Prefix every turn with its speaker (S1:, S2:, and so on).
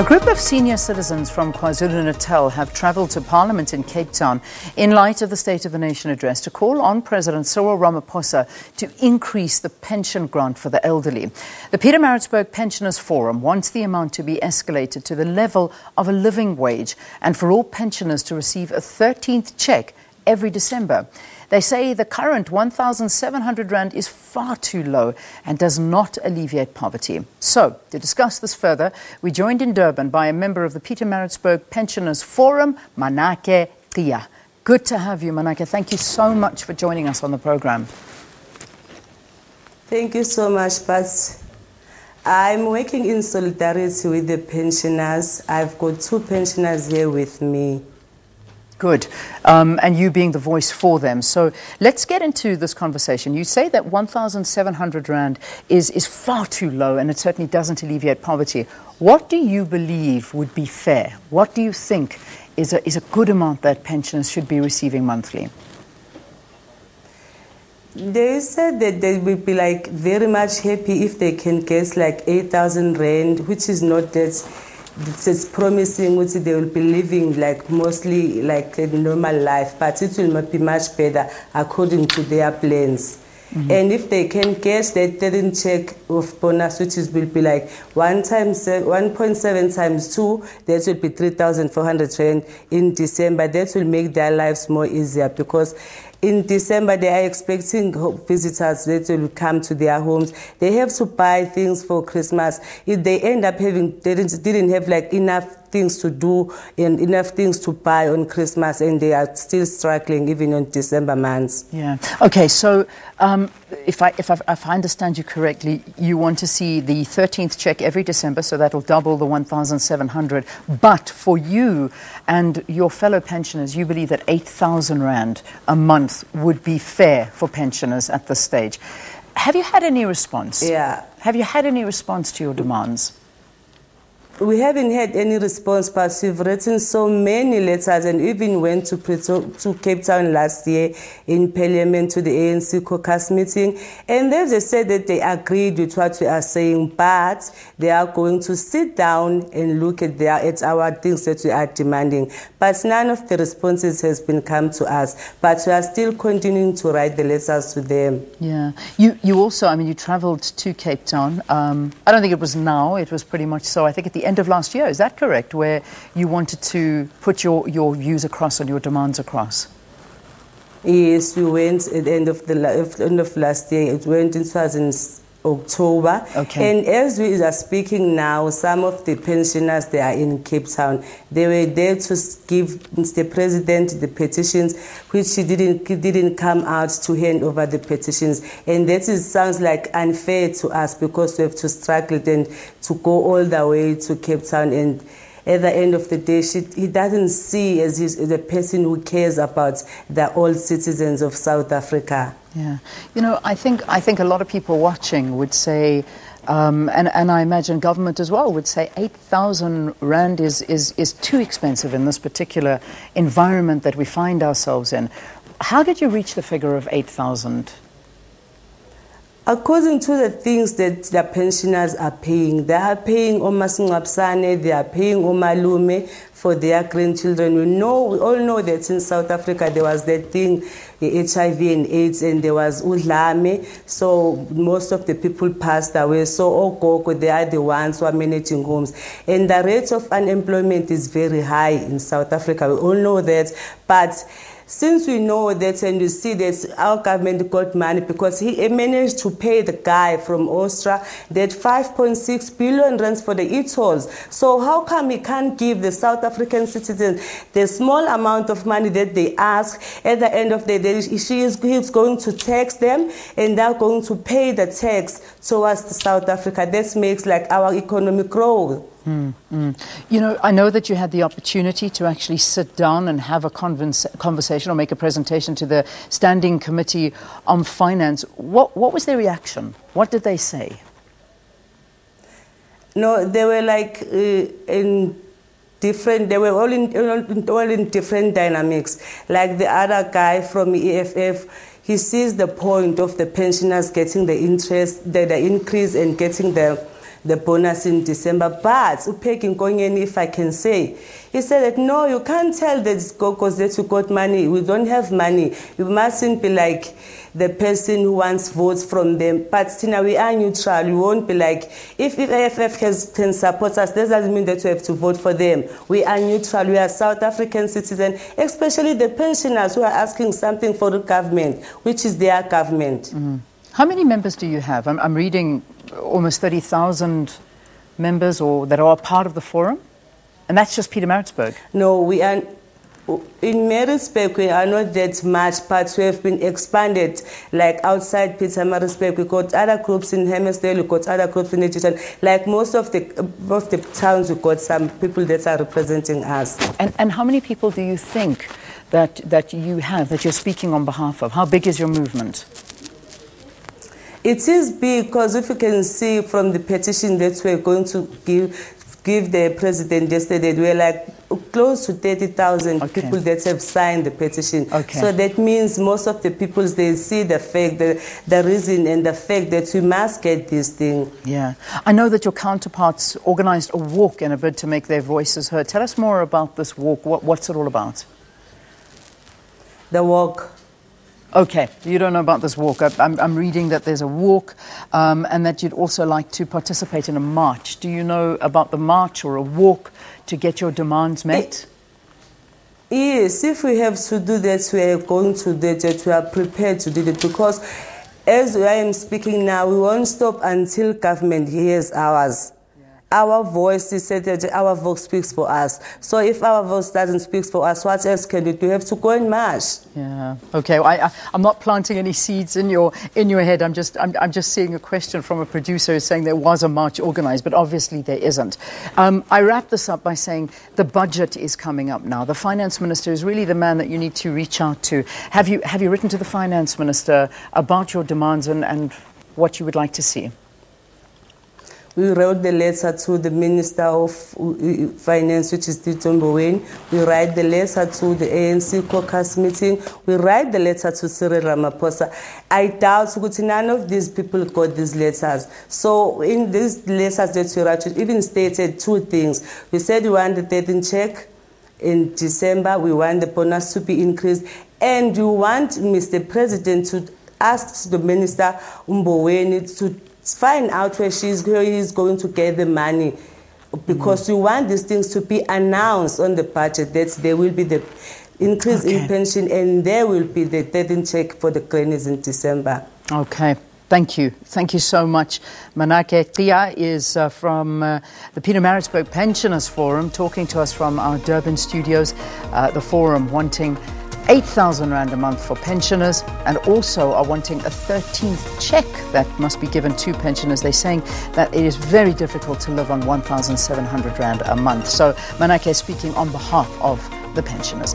S1: group of senior citizens from KwaZulu-Natal have travelled to Parliament in Cape Town in light of the State of the Nation address to call on President Cyril Ramaphosa to increase the pension grant for the elderly. The Pietermaritzburg Pensioners Forum wants the amount to be escalated to the level of a living wage and for all pensioners to receive a 13th cheque every December. They say the current 1,700 rand is far too low and does not alleviate poverty. So, to discuss this further, we joined in Durban by a member of the Pietermaritzburg Pensioners Forum, Masondo-Mkhize. Good to have you, Manake. Thank you so much for joining us on the program.
S2: Thank you so much, Pat. I'm working in solidarity with the pensioners. I've got 2 pensioners here with me.
S1: Good. And you being the voice for them. So let's get into this conversation. You say that 1,700 rand is far too low and it certainly doesn't alleviate poverty. What do you believe would be fair? What do you think is a good amount that pensioners should be receiving monthly?
S2: They said that they would be like very much happy if they can get like 8,000 rand, which is not that. It's promising which they will be living like mostly like a normal life, but it will not be much better according to their plans. And if they can get that 13th check of bonus, which will be like 1.7 times 2, that will be 3,400 rand in December. That will make their lives more easier because in December, they are expecting visitors that will come to their homes. They have to buy things for Christmas. If they end up having, they didn't have like enough things to do and enough things to buy on Christmas, and they are still struggling even on December months.
S1: Yeah. Okay. So, if I understand you correctly, you want to see the 13th check every December, so that'll double the 1,700. But for you and your fellow pensioners, you believe that 8,000 rand a month would be fair for pensioners at this stage. Have you had any response?
S2: Yeah.
S1: Have you had any response to your demands?
S2: We haven't had any response, but we've written so many letters and even went to Cape Town last year in Parliament to the ANC caucus meeting. And they just said that they agreed with what we are saying, but they are going to sit down and look at our things that we are demanding. But none of the responses has been come to us. But we are still continuing to write the letters to them.
S1: Yeah. You also, I mean, you travelled to Cape Town. I don't think it was now. It was pretty much so, I think, at the end of last year, is that correct, where you wanted to put your views across and your demands across?
S2: Yes, we went at the end of last year. It went in October. Okay. And as we are speaking now, some of the pensioners, they are in Cape Town. They were there to give Mr. President the petitions, which he didn't come out to hand over the petitions. And that sounds like unfair to us because we have to struggle and to go all the way to Cape Town. And at the end of the day, he doesn't see as a person who cares about the old citizens of South Africa.
S1: Yeah, you know, I think a lot of people watching would say, and I imagine government as well would say, 8,000 rand is too expensive in this particular environment that we find ourselves in. How did you reach the figure of 8,000?
S2: According to the things that the pensioners are paying, they are paying omasingcwabisane, they are paying omalume for their grandchildren. We all know that in South Africa there was that thing, HIV and AIDS, and there was udlame. So most of the people passed away. So ogogo, they are the ones who are managing homes. And the rate of unemployment is very high in South Africa. We all know that. But since we know that and we see that our government got money because he managed to pay the guy from Austria that 5.6 billion rands for the e-tolls. So how come he can't give the South African citizens the small amount of money that they ask? At the end of the day, he's going to tax them and they're going to pay the tax towards South Africa. That makes like our economy grow.
S1: You know, I know that you had the opportunity to actually sit down and have a conversation or make a presentation to the Standing Committee on Finance. What was their reaction? What did they say? No,
S2: they were like in different. They were all in different dynamics. Like the other guy from EFF, he sees the point of the pensioners getting the interest, the increase, and getting the the bonus in December. But Upeki Nkonyeni, if I can say, he said that no, you can't tell the Gogos that you got money. We don't have money. You mustn't be like the person who wants votes from them. But Tina, we are neutral. We won't be like, if AFF can support us, that doesn't mean that we have to vote for them. We are neutral. We are South African citizens, especially the pensioners who are asking something for the government, which is their government.
S1: Mm. How many members do you have? I'm reading almost 30,000 members or that are part of the forum. And that's just Pietermaritzburg.
S2: No, we are in Maritzburg. We are not that much, but we have been expanded. Like outside Pietermaritzburg, we got other groups in Hammersdale. We got other groups in Edgerton. Like most of the towns, we got some people that are representing us.
S1: And how many people do you think that you have that you're speaking on behalf of? How big is your movement?
S2: It is big because if you can see from the petition that we're going to give the president yesterday, we're like close to 30,000 people that have signed the petition. So that means most of the people, they see the fact, the reason and the fact that we must get this thing.
S1: Yeah. I know that your counterparts organized a walk in a bid to make their voices heard. Tell us more about this walk. What's it all about?
S2: The walk.
S1: Okay, you don't know about this walk. I'm reading that there's a walk and that you'd also like to participate in a march. Do you know about the march or a walk to get your demands met?
S2: Yes, if we have to do that, we are going to do that. We are prepared to do it because as I am speaking now, we won't stop until government hears ours. Our voice is said that our voice speaks for us. So if our voice doesn't speak for us, what else can we do? We have to go and march. Yeah.
S1: Okay. Well, I'm not planting any seeds in your head. I'm just seeing a question from a producer saying there was a march organized, but obviously there isn't. I wrap this up by saying the budget is coming up now. The finance minister is really the man that you need to reach out to. Have you written to the finance minister about your demands and what you would like to see?
S2: We wrote the letter to the Minister of Finance, which is Tito Mboweni. We write the letter to the ANC caucus meeting. We write the letter to Cyril Ramaphosa. I doubt that none of these people got these letters. So in these letters that we wrote, we even stated two things. We said we want the 13th cheque in December. We want the bonus to be increased. And we want Mr. President to ask the Minister Mboweni to find out where he's going to get the money, because we want these things to be announced on the budget that there will be the increase in pension and there will be the 13th cheque for the grannies in December.
S1: Okay. Thank you. Thank you so much. Manake Tia is from the Pietermaritzburg Pensioners Forum, talking to us from our Durban studios. The forum wanting 8,000 Rand a month for pensioners and also are wanting a 13th cheque that must be given to pensioners. They're saying that it is very difficult to live on 1,700 Rand a month. So Manake is speaking on behalf of the pensioners.